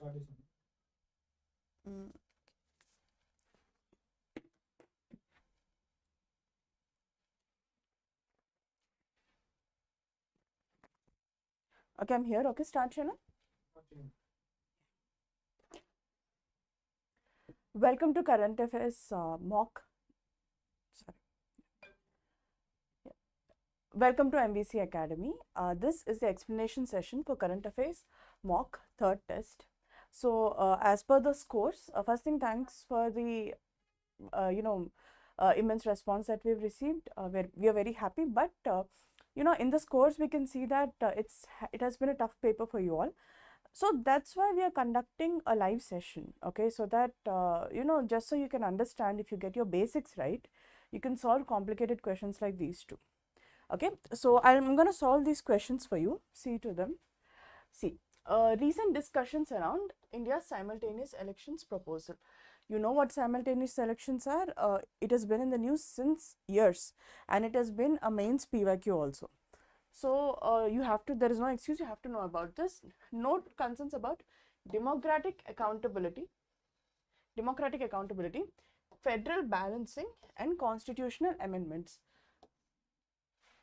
Mm. Okay, I'm here. Okay, start, Shana. Welcome to Current Affairs mock. Sorry. Yeah. Welcome to MVC Academy. This is the explanation session for Current Affairs mock third test. So, as per the scores, first thing, thanks for the immense response that we've received. We are very happy, but in the scores we can see that it has been a tough paper for you all. So that's why we are conducting a live session, okay, so that just so you can understand, if you get your basics right, you can solve complicated questions like these two. Okay, so I'm going to solve these questions for you. See to them. See, recent discussions around India's simultaneous elections proposal. You know what simultaneous elections are. It has been in the news since years, and it has been a mains PYQ also. So you have to, there is no excuse, you have to know about this. Note concerns about democratic accountability, federal balancing, and constitutional amendments.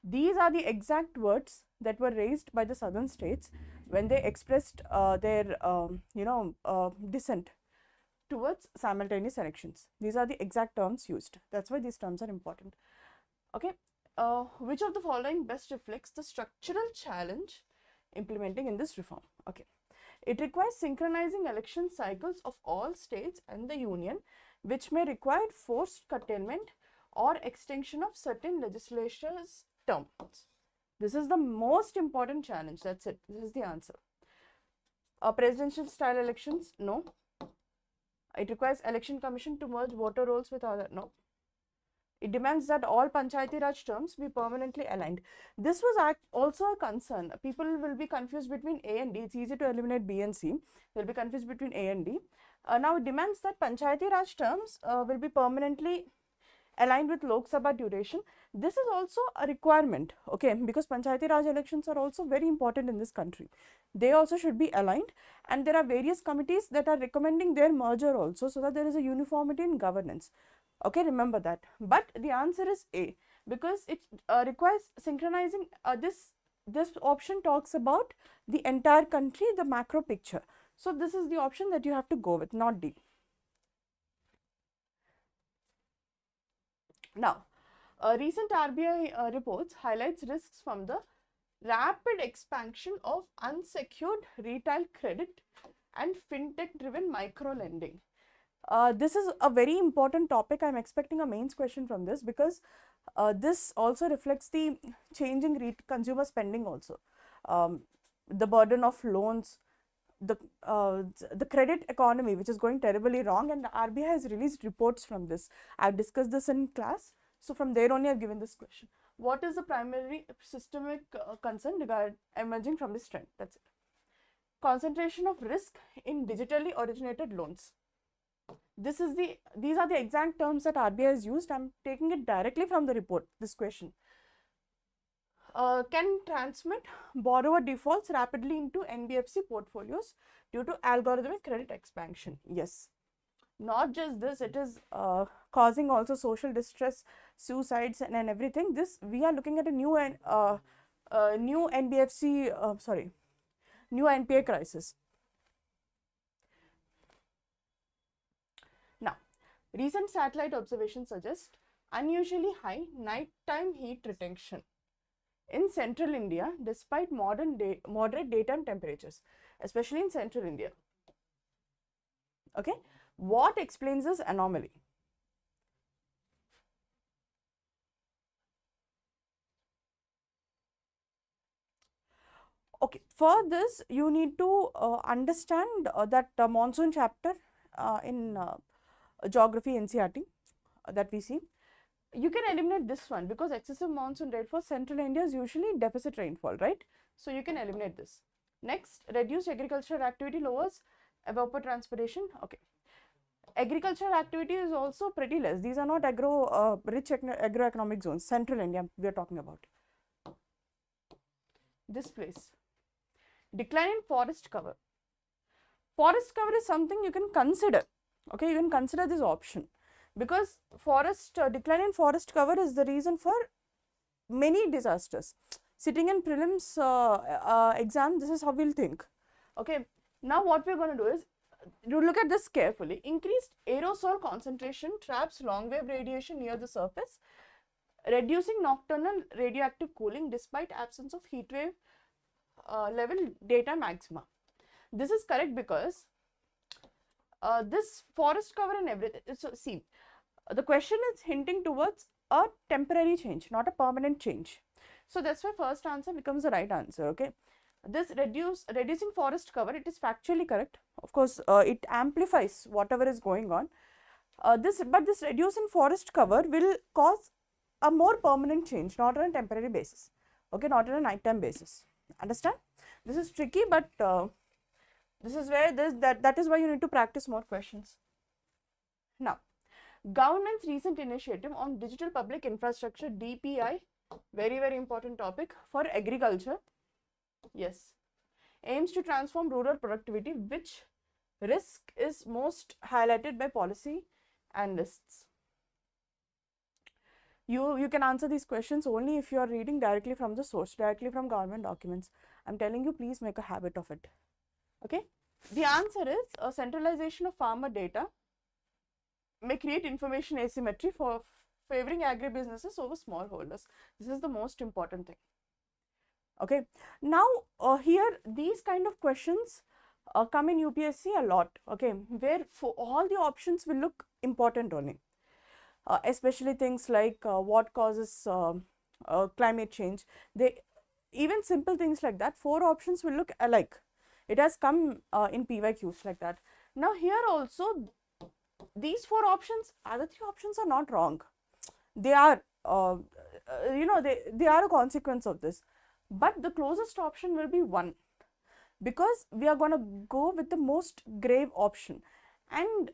These are the exact words that were raised by the southern states when they expressed their dissent towards simultaneous elections. These are the exact terms used. That's why these terms are important. Okay. Which of the following best reflects the structural challenge implementing in this reform? Okay. It requires synchronizing election cycles of all states and the union, which may require forced curtailment or extension of certain legislatures' terms. This is the most important challenge. That's it. This is the answer. Presidential style elections? No. It requires election commission to merge voter rolls with other? No. It demands that all Panchayati Raj terms be permanently aligned. This was also a concern. People will be confused between A and D. It's easy to eliminate B and C. They'll be confused between A and D. Now it demands that Panchayati Raj terms will be permanently aligned with Lok Sabha duration. This is also a requirement, okay, because Panchayati Raj elections are also very important in this country. They also should be aligned, and there are various committees that are recommending their merger also, so that there is a uniformity in governance. Okay, remember that. But the answer is A, because it requires synchronizing. This option talks about the entire country, the macro picture. So this is the option that you have to go with, not D. Now, recent RBI reports highlights risks from the rapid expansion of unsecured retail credit and fintech-driven micro-lending. This is a very important topic. I'm expecting a mains question from this, because this also reflects the changing consumer spending also. The burden of loans, the credit economy, which is going terribly wrong, and the RBI has released reports from this. I've discussed this in class, so from there only I've given this question. What is the primary systemic concern emerging from this trend? That's it. Concentration of risk in digitally originated loans. These are the exact terms that RBI has used. I'm taking it directly from the report, this question. Can transmit borrower defaults rapidly into NBFC portfolios due to algorithmic credit expansion? Yes. Not just this, it is causing also social distress, suicides, and everything. This, we are looking at a new new NPA crisis. Now, recent satellite observations suggest unusually high nighttime heat retention in central India despite moderate daytime temperatures, especially in central India. Okay, what explains this anomaly? Okay, for this you need to understand that monsoon chapter in geography NCERT that we see. You can eliminate this one, because excessive monsoon rate for central India is usually deficit rainfall, right? So you can eliminate this. Next, reduced agricultural activity lowers evapotranspiration. Okay, agricultural activity is also pretty less. These are not rich agroeconomic zones. Central India we are talking about. This place. Decline in forest cover. forest cover is something you can consider. Okay, you can consider this option because decline in forest cover is the reason for many disasters. Sitting in prelims exam, this is how we'll think. Okay, now what we're going to do is, you look at this carefully. Increased aerosol concentration traps long wave radiation near the surface, reducing nocturnal radioactive cooling despite absence of heat wave level daytime maxima. This is correct because this forest cover and everything. So see, the question is hinting towards a temporary change, not a permanent change. So that's why first answer becomes the right answer. Okay, this reducing forest cover, it is factually correct. Of course, it amplifies whatever is going on. But this reducing forest cover will cause a more permanent change, not on a temporary basis. Okay, not on a nighttime basis. Understand? This is tricky, but this is where that is why you need to practice more questions. Now, government's recent initiative on digital public infrastructure, DPI, very important topic for agriculture. Yes, aims to transform rural productivity. Which risk is most highlighted by policy analysts? You can answer these questions only if you are reading directly from the source, directly from government documents. I'm telling you, please make a habit of it. Okay, the answer is a centralization of farmer data may create information asymmetry for favoring agribusinesses over smallholders. This is the most important thing. Okay, now here these kind of questions come in UPSC a lot. Okay, where for all the options will look important only, especially things like what causes climate change. Even simple things like that, 4 options will look alike. It has come in PYQs like that. Now here also, these 4 options, other 3 options are not wrong. They are, they are a consequence of this. But the closest option will be 1, because we are going to go with the most grave option. And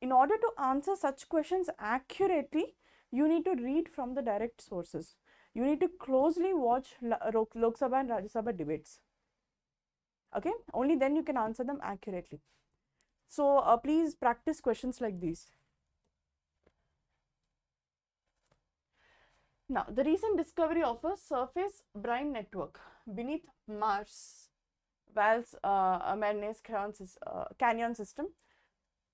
in order to answer such questions accurately, you need to read from the direct sources. You need to closely watch Lok Sabha and Rajya Sabha debates. Okay, only then you can answer them accurately. So please practice questions like these. Now, the recent discovery of a surface brine network beneath Mars Valles Marineris canyon system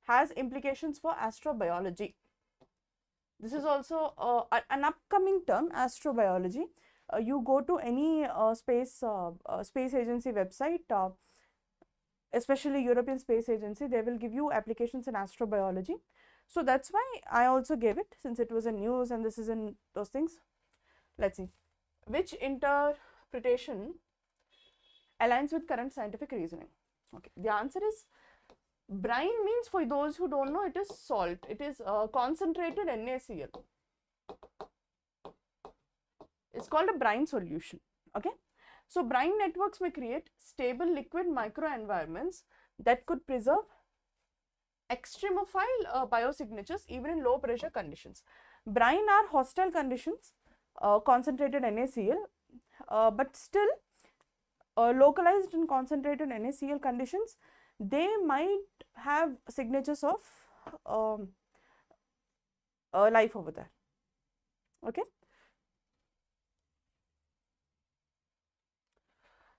has implications for astrobiology. This is also an upcoming term, astrobiology. You go to any space agency website, especially European Space Agency, they will give you applications in astrobiology. So that's why I also gave it, since it was in news and this is in those things. Let's see. Which interpretation aligns with current scientific reasoning? Okay, the answer is brine means, for those who don't know, it is salt. It is concentrated NaCl. It's called a brine solution. Okay, so brine networks may create stable liquid microenvironments that could preserve extremophile biosignatures even in low pressure conditions. Brine are hostile conditions, concentrated NaCl, but still localized and concentrated NaCl conditions, they might have signatures of life over there. Okay.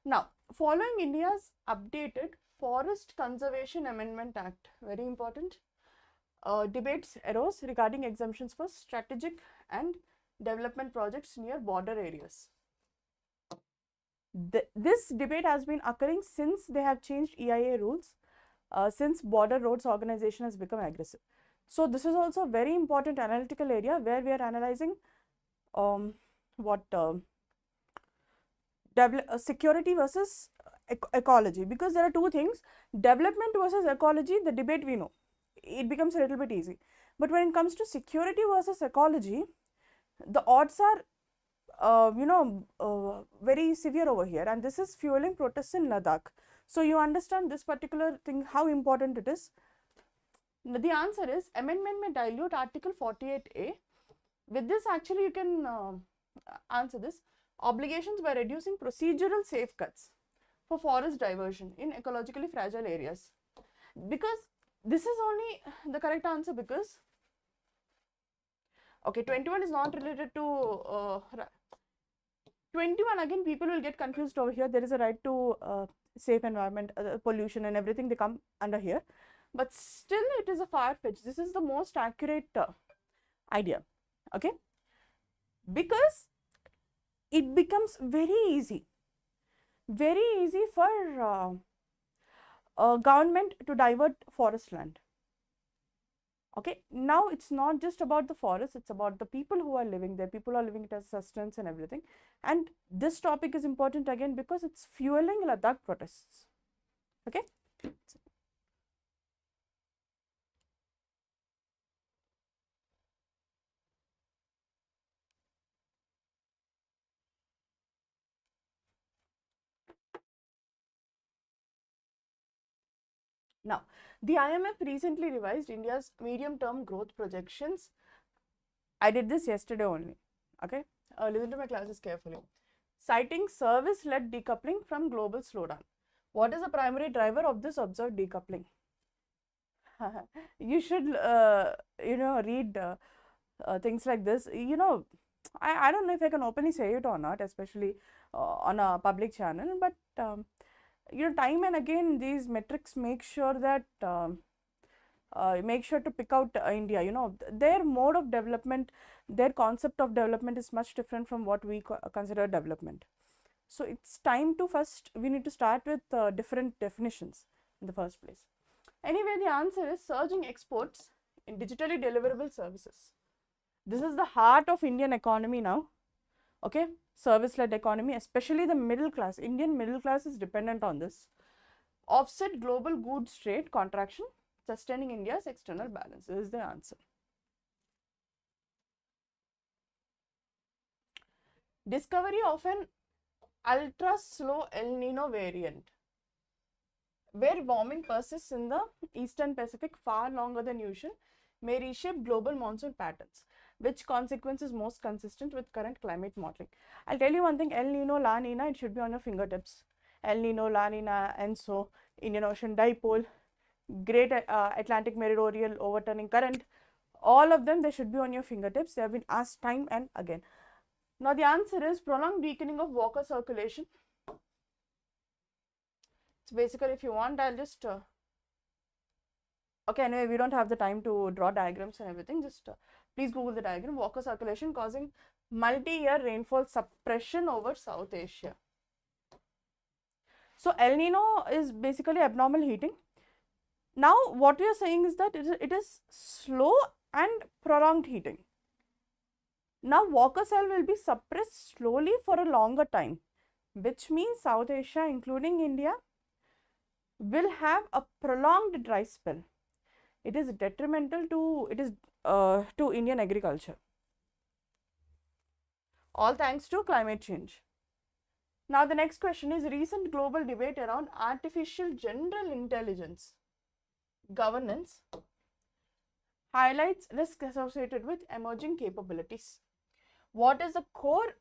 Now, following India's updated Forest Conservation Amendment Act, very important, debates arose regarding exemptions for strategic and development projects near border areas. This debate has been occurring since they have changed EIA rules, since Border Roads Organization has become aggressive. So this is also a very important analytical area where we are analyzing security versus ecology, because there are 2 things. Development versus ecology, the debate we know, it becomes a little bit easy. But when it comes to security versus ecology, the odds are very severe over here, and this is fueling protests in Ladakh. So you understand this particular thing, how important it is. The answer is amendment may dilute Article 48A. With this, actually you can answer this. Obligations by reducing procedural safeguards for forest diversion in ecologically fragile areas. because this is only the correct answer, because okay, 21 is not related to 21. Again, people will get confused over here. There is a right to safe environment, pollution and everything, they come under here, but still it is a far-fetched. This is the most accurate idea, okay, because it becomes very easy for government to divert forest land. Okay, now it's not just about the forest, it's about the people who are living there. People are living it as sustenance and everything. And this topic is important again because it's fueling Ladakh protests. Okay. Now, the IMF recently revised India's medium-term growth projections. I did this yesterday only. Okay, listen to my classes carefully. Citing service-led decoupling from global slowdown. What is the primary driver of this observed decoupling? You should, read things like this. I don't know if I can openly say it or not, especially on a public channel, but time and again these metrics make sure that make sure to pick out India. Their mode of development, their concept of development is much different from what we consider development. So it's time to we need to start with different definitions in the first place. Anyway, the answer is surging exports in digitally deliverable services. This is the heart of Indian economy now. Okay, service-led economy, especially the middle class. Indian middle class is dependent on this. Offset global goods trade contraction, sustaining India's external balance. This is the answer. Discovery of an ultra-slow El Nino variant, where warming persists in the eastern Pacific far longer than usual, may reshape global monsoon patterns. Which consequence is most consistent with current climate modeling? I'll tell you one thing, El Nino, La Nina, it should be on your fingertips. El Nino, La Nina, ENSO, Indian Ocean Dipole, Great Atlantic Meridional Overturning Current, all of them, they should be on your fingertips. They have been asked time and again. Now the answer is prolonged weakening of Walker circulation. It's basically, if you want, I'll just okay, anyway, we don't have the time to draw diagrams and everything. Just please Google the diagram. Walker circulation causing multi-year rainfall suppression over South Asia. So El Nino is basically abnormal heating. Now what we are saying is that it is slow and prolonged heating. Now Walker cell will be suppressed slowly for a longer time, which means South Asia, including India, will have a prolonged dry spell. It is detrimental to Indian agriculture. All thanks to climate change. Now the next question is recent global debate around artificial general intelligence governance highlights risk associated with emerging capabilities. What is the core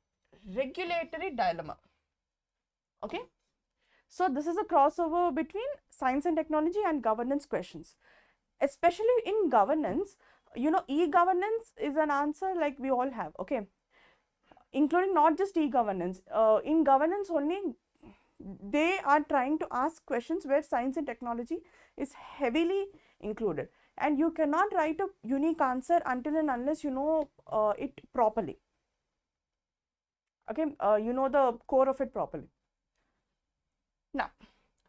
regulatory dilemma? Okay, so this is a crossover between science and technology and governance questions. Especially in governance, e-governance is an answer like we all have, okay, including not just e-governance. In governance only, they are trying to ask questions where science and technology is heavily included, and you cannot write a unique answer until and unless you know it properly. Okay, you know the core of it properly. Now,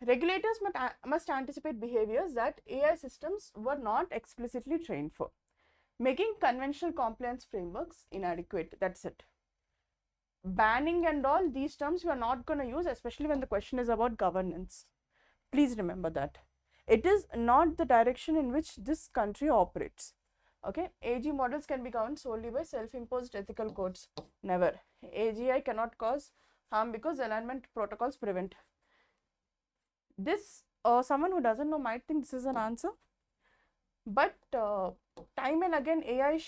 regulators must anticipate behaviors that AI systems were not explicitly trained for, making conventional compliance frameworks inadequate. That's it. Banning and all these terms we are not going to use, especially when the question is about governance. Please remember that. It is not the direction in which this country operates. Okay, AG models can be governed solely by self-imposed ethical codes. Never. AGI cannot cause harm because alignment protocols prevent. This, someone who doesn't know might think this is an answer, but time and again AI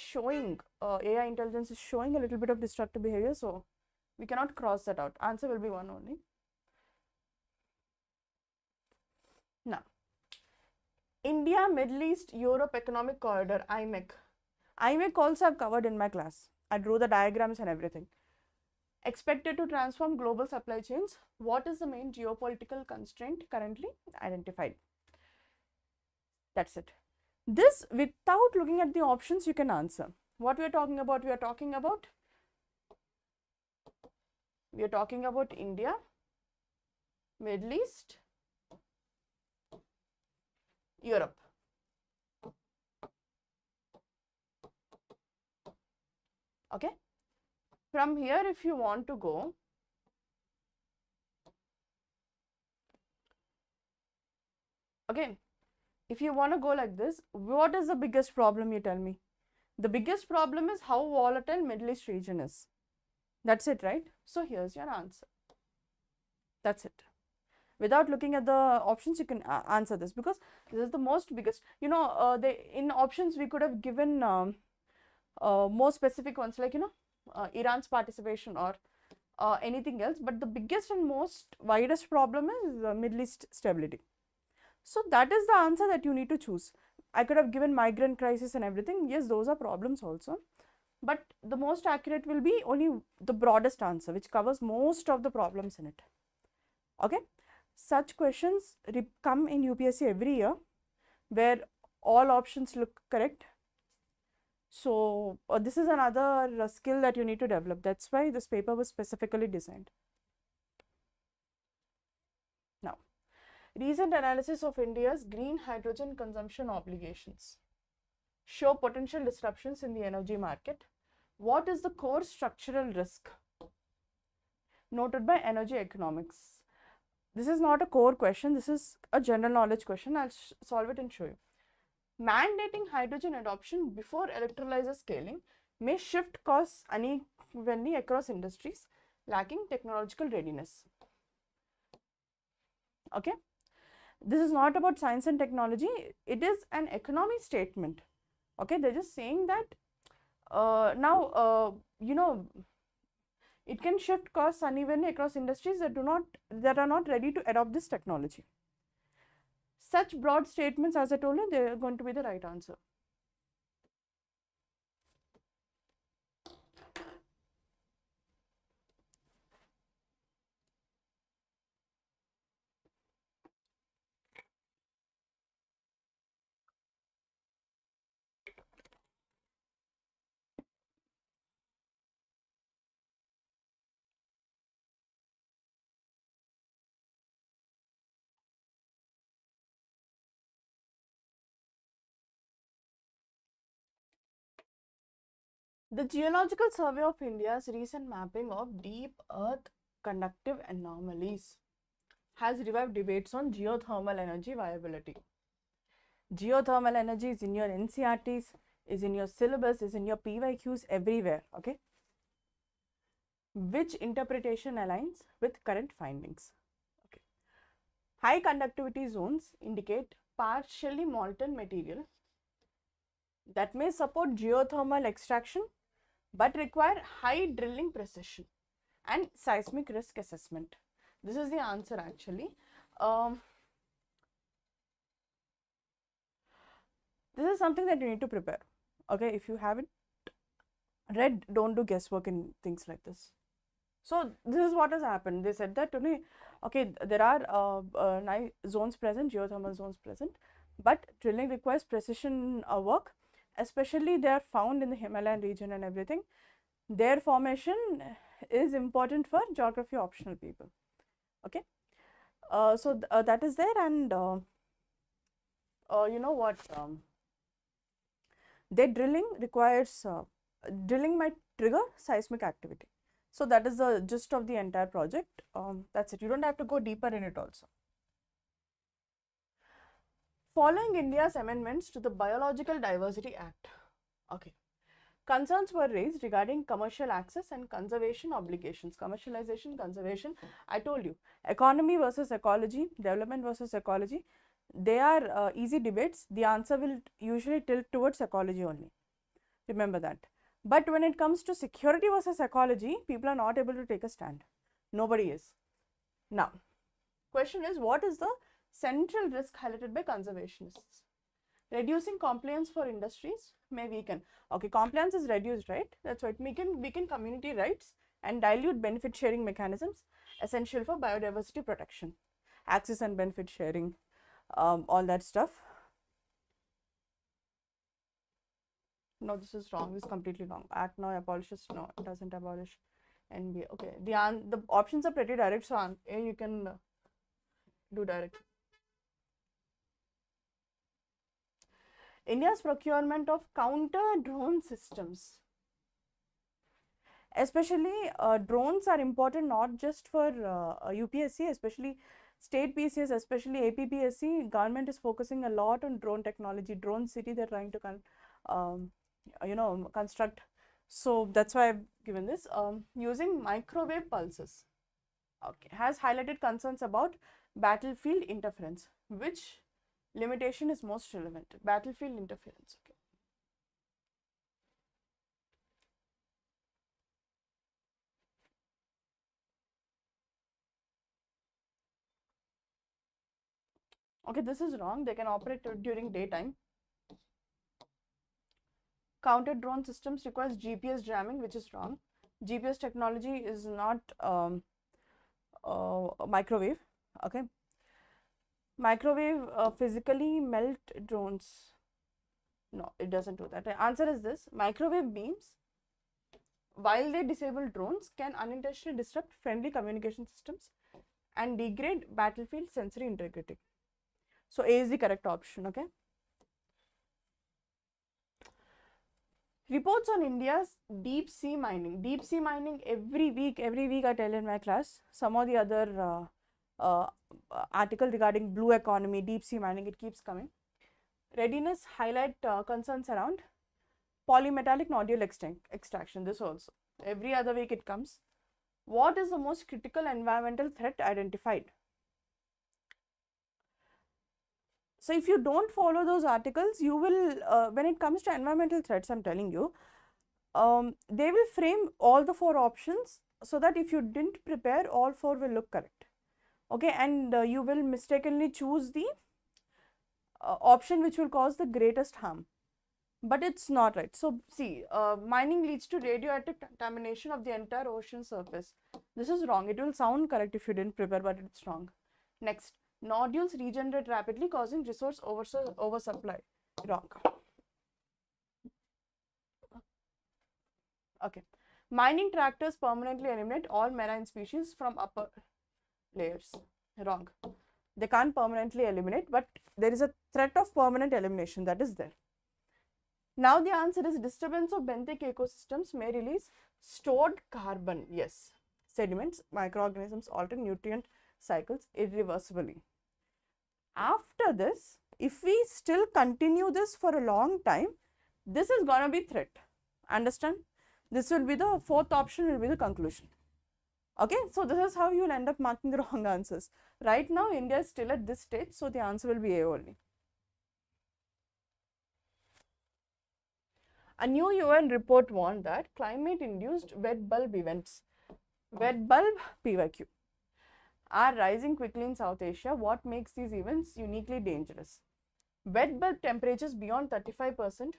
intelligence is showing a little bit of destructive behavior, so we cannot cross that out. Answer will be one only. Now, India, Middle East, Europe Economic Corridor, IMEC. IMEC also I've covered in my class. I drew the diagrams and everything. Expected to transform global supply chains. What is the main geopolitical constraint currently identified? That's it. This, without looking at the options, you can answer. What we are talking about? We are talking about India, Middle East, Europe. Okay. From here, if you want to go, okay, if you want to go like this, what is the biggest problem, you tell me? The biggest problem is how volatile Middle East region is. That's it, right? So here's your answer. That's it. Without looking at the options, you can answer this, because this is the most biggest. You know, in options we could have given more specific ones, like, you know, Iran's participation or anything else, but the biggest and most widest problem is Middle East stability. So that is the answer that you need to choose. I could have given migrant crisis and everything. Yes, those are problems also, but the most accurate will be only the broadest answer, which covers most of the problems in it. Okay. Such questions come in UPSC every year, where all options look correct. So this is another skill that you need to develop. That's why this paper was specifically designed. Now, recent analysis of India's green hydrogen consumption obligations show potential disruptions in the energy market. What is the core structural risk noted by energy economics? This is not a core question, this is a general knowledge question. I'll solve it and show you. Mandating hydrogen adoption before electrolyzer scaling may shift costs unevenly across industries lacking technological readiness. Okay, this is not about science and technology, it is an economy statement. Okay, they're just saying that you know, it can shift costs unevenly across industries that are not ready to adopt this technology. Such broad statements, as I told you, they are going to be the right answer. The Geological Survey of India's recent mapping of deep earth conductive anomalies has revived debates on geothermal energy viability. Geothermal energy is in your NCRTs, is in your syllabus, is in your PYQs, everywhere. Okay. Which interpretation aligns with current findings? Okay. High conductivity zones indicate partially molten material that may support geothermal extraction but require high drilling precision and seismic risk assessment. This is the answer actually. This is something that you need to prepare. Okay, if you haven't read, don't do guesswork in things like this. So this is what has happened. They said that today, okay, there are zones present, geothermal zones present, but drilling requires precision work. Especially they are found in the Himalayan region and everything. Their formation is important for geography optional people. Okay, so that is there, and you know what? Their drilling requires drilling might trigger seismic activity. So that is the gist of the entire project. That's it. You don't have to go deeper in it also. Following India's amendments to the Biological Diversity Act, okay, concerns were raised regarding commercial access and conservation obligations. Commercialization, conservation, I told you, economy versus ecology, development versus ecology, they are easy debates. The answer will usually tilt towards ecology only. Remember that. But when it comes to security versus ecology, people are not able to take a stand. Nobody is. Now, question is, what is the central risk highlighted by conservationists? Reducing compliance for industries may weaken. Okay, compliance is reduced, right? That's right. Weaken community rights and dilute benefit sharing mechanisms essential for biodiversity protection. Access and benefit sharing, all that stuff. No, this is wrong. This is completely wrong. Act now abolishes. No, it doesn't abolish NBA. Okay, the options are pretty direct, so A you can do direct. India's procurement of counter drone systems. Especially drones are important not just for UPSC, especially state PCS, especially APPSC. Government is focusing a lot on drone technology, drone city they're trying to construct. So that's why I've given this. Using microwave pulses, okay, has highlighted concerns about battlefield interference. Which limitation is most relevant? Battlefield interference. Okay. Okay, this is wrong. They can operate during daytime. Counter drone systems requires GPS jamming, which is wrong. GPS technology is not microwave. Okay. Microwave physically melt drones. No, it doesn't do that. The answer is this. Microwave beams, while they disable drones, can unintentionally disrupt friendly communication systems and degrade battlefield sensory integrity. So A is the correct option. Okay. Reports on India's deep sea mining. Deep sea mining every week I tell in my class. Some of the other article regarding blue economy, deep sea mining, it keeps coming. Readiness highlight concerns around polymetallic nodule extraction. This also. Every other week it comes. What is the most critical environmental threat identified? So if you don't follow those articles, you will, when it comes to environmental threats, I'm telling you, they will frame all the 4 options so that if you didn't prepare, all 4 will look correct. Okay, and you will mistakenly choose the option which will cause the greatest harm. But it's not right. So see, mining leads to radioactive contamination of the entire ocean surface. This is wrong. It will sound correct if you didn't prepare, but it's wrong. Next, nodules regenerate rapidly, causing resource oversupply. Wrong. Okay. Mining tractors permanently eliminate all marine species from upper layers. Wrong. They can't permanently eliminate, but there is a threat of permanent elimination that is there. Now the answer is disturbance of benthic ecosystems may release stored carbon. Yes. Sediments, microorganisms alter nutrient cycles irreversibly. After this, if we still continue this for a long time, this is going to be threat. Understand? This will be the 4th option, will be the conclusion. Okay, so this is how you will end up marking the wrong answers. Right now, India is still at this stage, so the answer will be A only. A new UN report warned that climate-induced wet bulb events, wet bulb PYQ, are rising quickly in South Asia. What makes these events uniquely dangerous? Wet bulb temperatures beyond 35%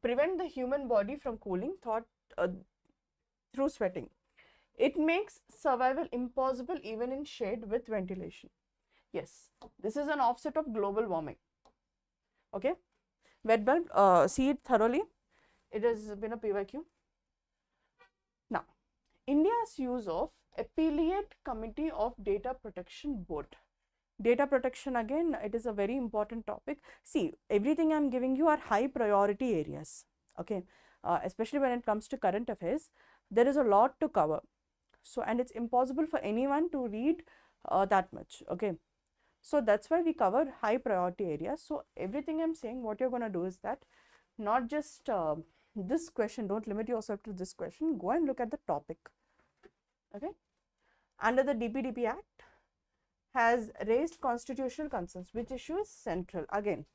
prevent the human body from cooling through sweating. It makes survival impossible even in shade with ventilation. Yes, this is an offset of global warming. Okay, wet bulb, see it thoroughly. It has been a PYQ. Now, India's use of Appellate Committee of Data Protection Board. Data protection, again, it is a very important topic. See, everything I'm giving you are high priority areas. Okay, especially when it comes to current affairs, there is a lot to cover. So, and it's impossible for anyone to read that much. Okay, so that's why we cover high priority areas. So, everything I'm saying, what you're going to do is that not just this question, don't limit yourself to this question, go and look at the topic. Okay, under the DPDP Act has raised constitutional concerns. Which issue is central? Again,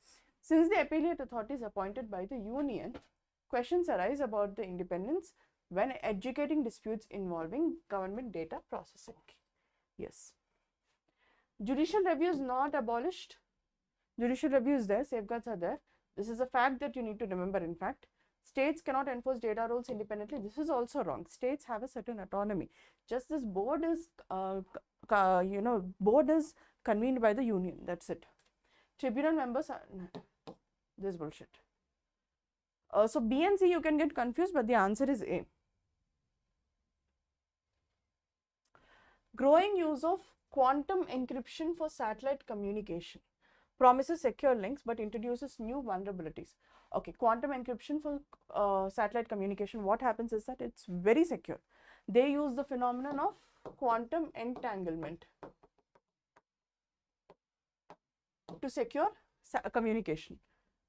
since the appellate authority is appointed by the union, questions arise about the independence when adjudicating disputes involving government data processing. Yes. Judicial review is not abolished. Judicial review is there, safeguards are there. This is a fact that you need to remember. In fact, states cannot enforce data rules independently. This is also wrong. States have a certain autonomy. Just this board is, board is convened by the union. That's it. Tribunal members are this bullshit. So B and C you can get confused, but the answer is A. Growing use of quantum encryption for satellite communication promises secure links but introduces new vulnerabilities. Okay, quantum encryption for satellite communication, what happens is that it's very secure. They use the phenomenon of quantum entanglement to secure communication.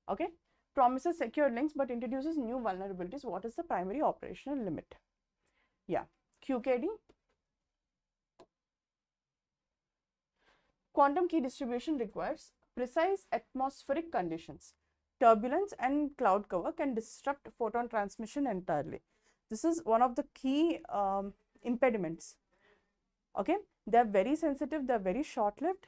Okay, promises secure links but introduces new vulnerabilities. What is the primary operational limit? Yeah, QKD. Quantum key distribution requires precise atmospheric conditions. Turbulence and cloud cover can disrupt photon transmission entirely. This is one of the key impediments. Okay, they are very sensitive, they are very short-lived,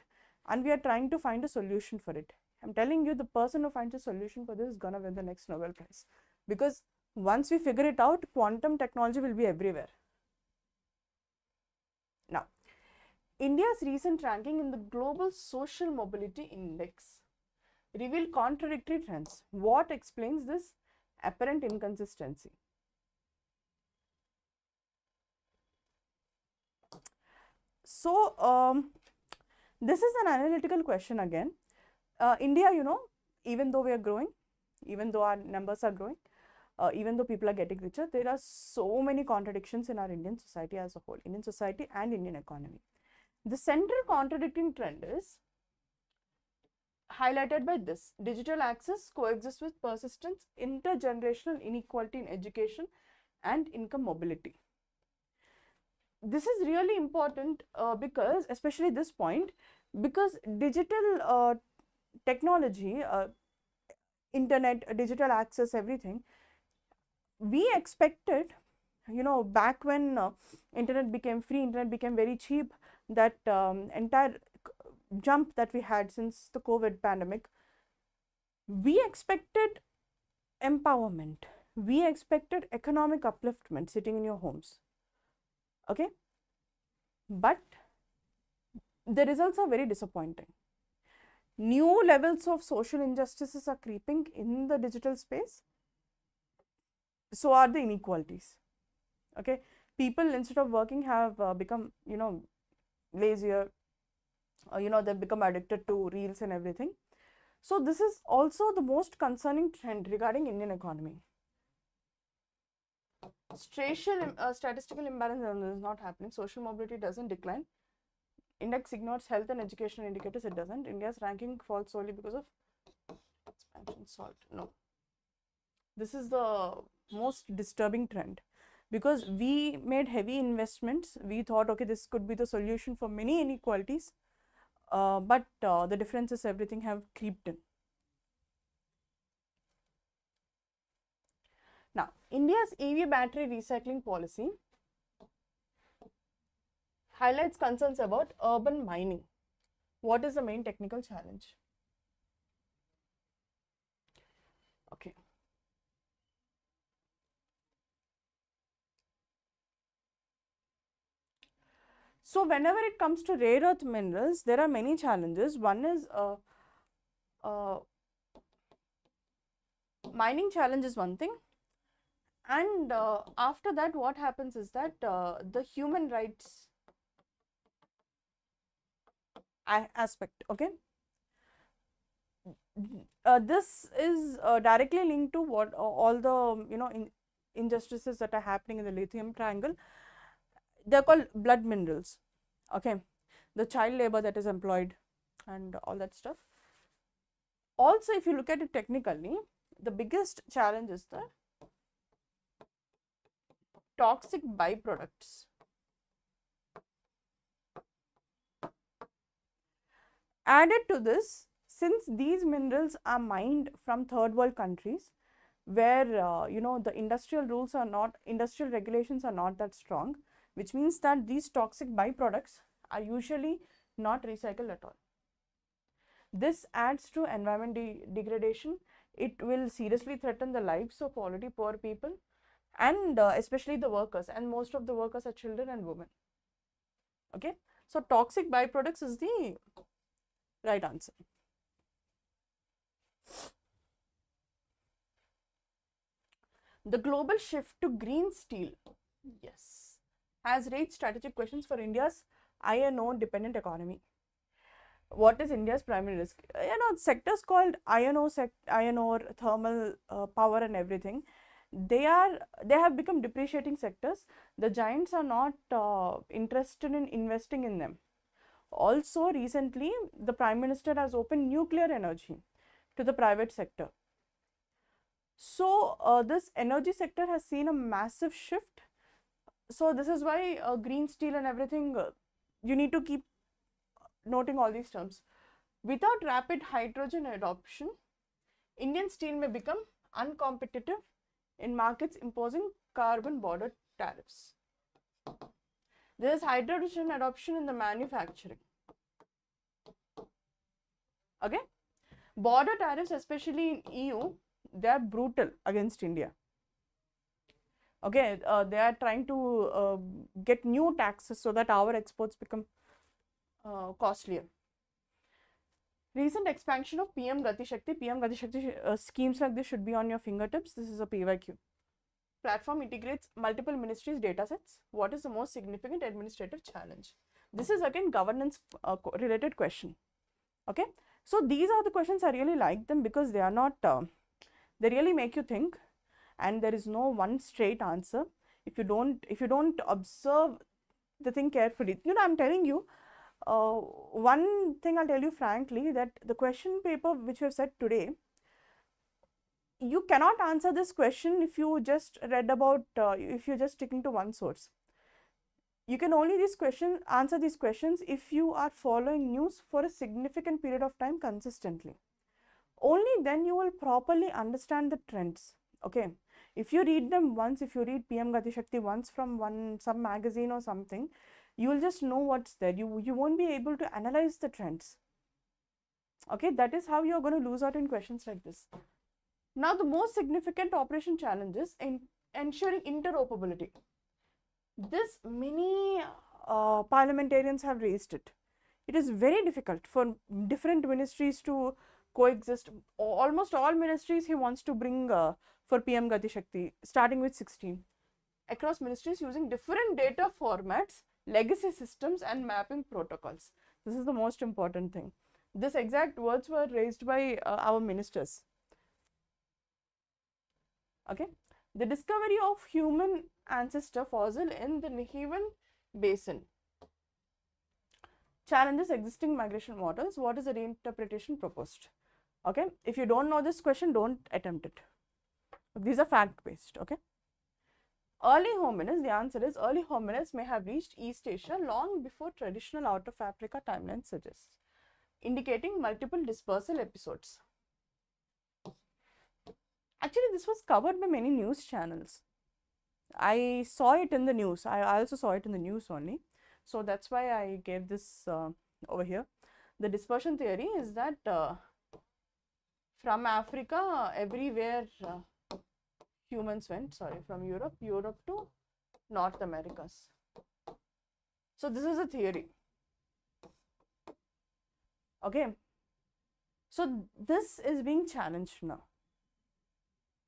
and we are trying to find a solution for it. I'm telling you, the person who finds a solution for this is gonna win the next Nobel Prize, because once we figure it out, quantum technology will be everywhere. Now, India's recent ranking in the Global Social Mobility Index revealed contradictory trends. What explains this apparent inconsistency? So, this is an analytical question again. India, even though we are growing, even though our numbers are growing, even though people are getting richer, there are so many contradictions in our Indian society as a whole, Indian society and Indian economy. The central contradicting trend is highlighted by this: digital access coexists with persistent intergenerational inequality in education and income mobility. This is really important because, especially this point, because digital technology, internet, digital access, everything, we expected, back when internet became free, internet became very cheap, that entire jump that we had since the COVID pandemic, we expected empowerment, we expected economic upliftment sitting in your homes. Okay, but the results are very disappointing. New levels of social injustices are creeping in the digital space. So are the inequalities. Okay, people, instead of working, have become, lazier. They've become addicted to reels and everything. So this is also the most concerning trend regarding Indian economy. Statistical imbalance is not happening. Social mobility doesn't decline. Index ignores health and education indicators. It doesn't. India's ranking falls solely because of expansion salt. No. This is the most disturbing trend, because we made heavy investments. We thought, okay, this could be the solution for many inequalities, but the differences, everything have creeped in. Now, India's EV battery recycling policy highlights concerns about urban mining. What is the main technical challenge? Okay. So, whenever it comes to rare earth minerals, there are many challenges. One is mining challenge is one thing, and after that, what happens is that the human rights aspect. Okay, this is directly linked to what all the injustices that are happening in the lithium triangle. They're called blood minerals. Okay, the child labor that is employed and all that stuff. Also, if you look at it technically, the biggest challenge is the toxic byproducts. Added to this, since these minerals are mined from third world countries, where the industrial regulations are not that strong, which means that these toxic byproducts are usually not recycled at all. This adds to environment degradation. It will seriously threaten the lives of already poor people, and especially the workers, and most of the workers are children and women. Okay, so toxic byproducts is the right answer. The global shift to green steel, yes, has raised strategic questions for India's iron ore dependent economy. What is India's primary risk? Sectors called iron ore, thermal power and everything, they have become depreciating sectors. The giants are not interested in investing in them. Also, recently, the Prime Minister has opened nuclear energy to the private sector. So, this energy sector has seen a massive shift. So, this is why green steel and everything, you need to keep noting all these terms. Without rapid hydrogen adoption, Indian steel may become uncompetitive in markets imposing carbon border tariffs. There is hydrogen adoption in the manufacturing. Okay, border tariffs, especially in EU, they are brutal against India. Okay, they are trying to get new taxes so that our exports become costlier. Recent expansion of PM Gati Shakti. PM Gati Shakti schemes like this should be on your fingertips. This is a PYQ. Platform integrates multiple ministries' datasets. What is the most significant administrative challenge? This is again governance related question. Okay, so these are the questions. I really like them because they are not, they really make you think, and there is no one straight answer. If you don't observe the thing carefully, I'm telling you, one thing I'll tell you frankly, that the question paper which we have said today, you cannot answer this question if you just read about, if you're just sticking to one source. You can only answer these questions if you are following news for a significant period of time consistently. Only then you will properly understand the trends. Okay, if you read them once, if you read PM Gati Shakti once from some magazine or something, you will just know what's there. You won't be able to analyze the trends. Okay, that is how you're going to lose out in questions like this. Now, the most significant operation challenges in ensuring interoperability. This many parliamentarians have raised it. It is very difficult for different ministries to coexist. Almost all ministries he wants to bring for PM Gati Shakti, starting with 16. Across ministries using different data formats, legacy systems and mapping protocols. This is the most important thing. This exact words were raised by our ministers. Okay, the discovery of human ancestor fossil in the Nehivan Basin challenges existing migration models. What is the reinterpretation proposed? Okay, if you don't know this question, don't attempt it. These are fact based. Okay, early hominids, the answer is early hominids may have reached East Asia long before traditional out of Africa timeline suggests, indicating multiple dispersal episodes. Actually, this was covered by many news channels. I saw it in the news. I also saw it in the news only. So that's why I gave this over here. The dispersion theory is that from Africa, everywhere humans went, from Europe to North Americas. So this is a theory. Okay. So this is being challenged now.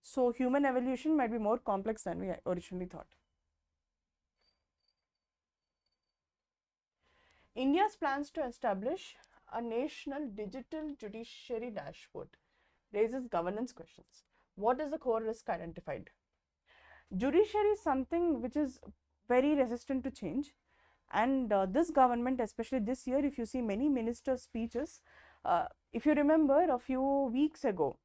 So human evolution might be more complex than we originally thought. India's plans to establish a national digital judiciary dashboard raises governance questions. What is the core risk identified? Judiciary is something which is very resistant to change, and this government, especially this year, if you see many ministers' speeches, if you remember a few weeks ago,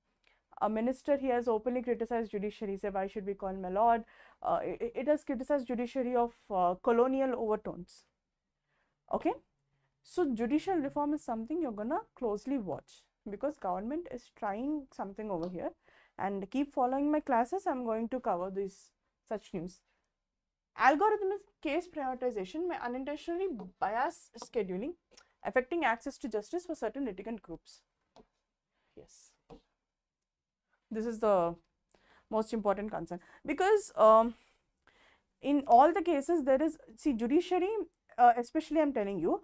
a minister, he has openly criticized judiciary, say why should we call my lord? It has criticized judiciary of colonial overtones. Okay, so judicial reform is something you're gonna closely watch, because government is trying something over here, and keep following my classes. I'm going to cover this such news. Algorithmic case prioritization may unintentionally bias scheduling. affecting access to justice for certain litigant groups. Yes, this is the most important concern, because in all the cases there is, see, judiciary, especially I'm telling you,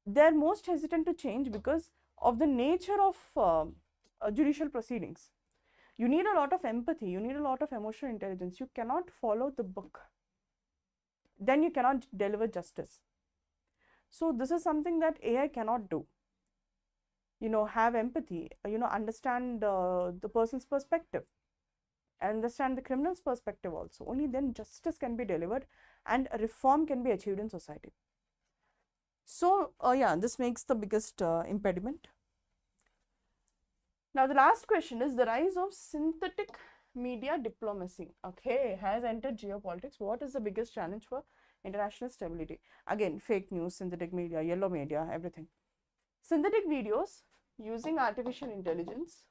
they're most hesitant to change because of the nature of judicial proceedings. You need a lot of empathy, you need a lot of emotional intelligence. You cannot follow the book, then you cannot deliver justice. So this is something that AI cannot do. You know, have empathy, you know, understand the person's perspective, understand the criminal's perspective also. Only then justice can be delivered and a reform can be achieved in society. So yeah, this makes the biggest impediment. Now the last question is the rise of synthetic media diplomacy, okay, has entered geopolitics. What is the biggest challenge for international stability? Again, fake news, synthetic media, yellow media, everything. Synthetic videos using artificial intelligence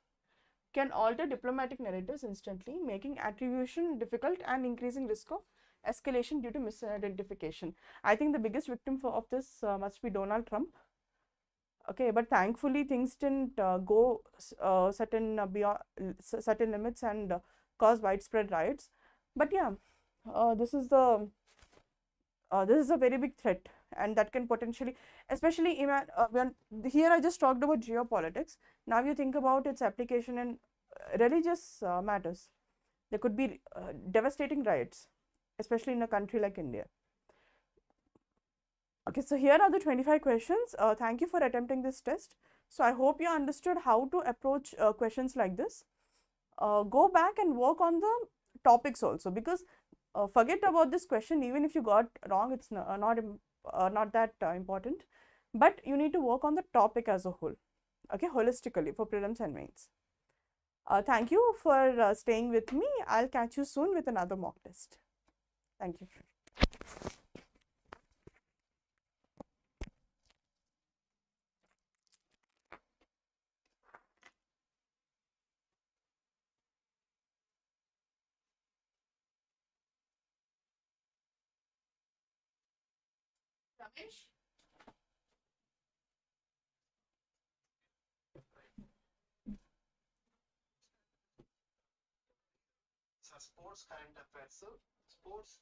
can alter diplomatic narratives instantly, making attribution difficult and increasing risk of escalation due to misidentification. I think the biggest victim of this must be Donald Trump. Okay, but thankfully things didn't go beyond certain limits and cause widespread riots. But yeah, this is a very big threat, and that can potentially, especially when here I just talked about geopolitics. Now you think about its application in religious matters. There could be devastating riots, especially in a country like India. Okay, so here are the 25 questions. Thank you for attempting this test. So I hope you understood how to approach questions like this. Go back and work on the topics also, because forget about this question. Even if you got wrong, it's not that important. But you need to work on the topic as a whole, okay, holistically for prelims and mains. Thank you for staying with me. I'll catch you soon with another mock test. Thank you. Ramesh? Sports current affairs. So sports